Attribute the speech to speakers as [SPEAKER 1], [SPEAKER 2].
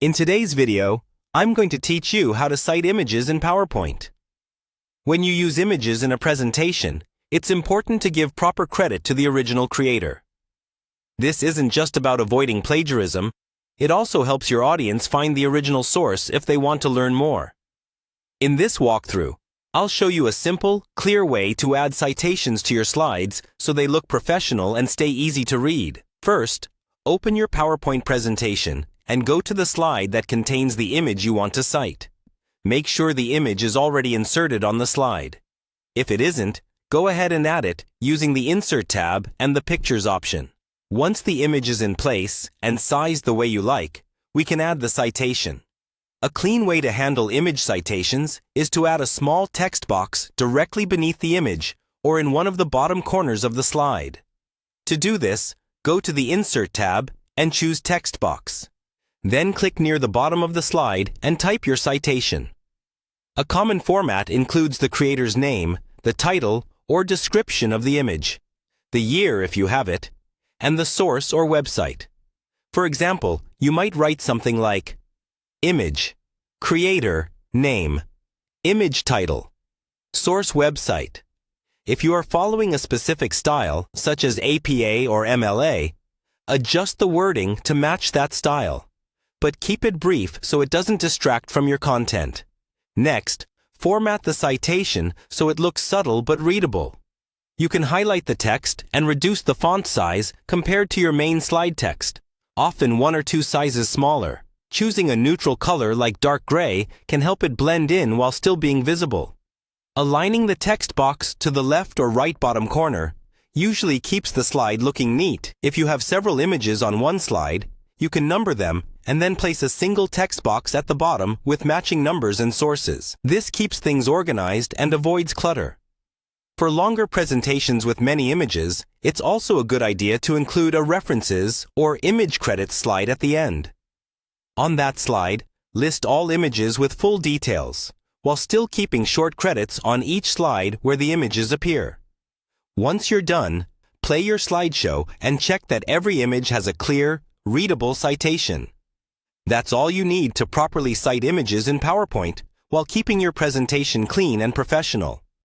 [SPEAKER 1] In today's video, I'm going to teach you how to cite images in PowerPoint. When you use images in a presentation, it's important to give proper credit to the original creator. This isn't just about avoiding plagiarism, it also helps your audience find the original source if they want to learn more. In this walkthrough, I'll show you a simple, clear way to add citations to your slides so they look professional and stay easy to read. First, open your PowerPoint presentation and go to the slide that contains the image you want to cite. Make sure the image is already inserted on the slide. If it isn't, go ahead and add it using the Insert tab and the Pictures option. Once the image is in place and sized the way you like, we can add the citation. A clean way to handle image citations is to add a small text box directly beneath the image or in one of the bottom corners of the slide. To do this, go to the Insert tab and choose Text Box. Then click near the bottom of the slide and type your citation. A common format includes the creator's name, the title or description of the image, the year if you have it, and the source or website. For example, you might write something like image, creator, name, image title, source website. If you are following a specific style, such as APA or MLA, adjust the wording to match that style, but keep it brief so it doesn't distract from your content. Next, format the citation so it looks subtle but readable. You can highlight the text and reduce the font size compared to your main slide text, often 1 or 2 sizes smaller. Choosing a neutral color like dark gray can help it blend in while still being visible. Aligning the text box to the left or right bottom corner usually keeps the slide looking neat. If you have several images on one slide, you can number them and then place a single text box at the bottom with matching numbers and sources. This keeps things organized and avoids clutter. For longer presentations with many images, it's also a good idea to include a references or image credits slide at the end. On that slide, list all images with full details, while still keeping short credits on each slide where the images appear. Once you're done, play your slideshow and check that every image has a clear, readable citation. That's all you need to properly cite images in PowerPoint while keeping your presentation clean and professional.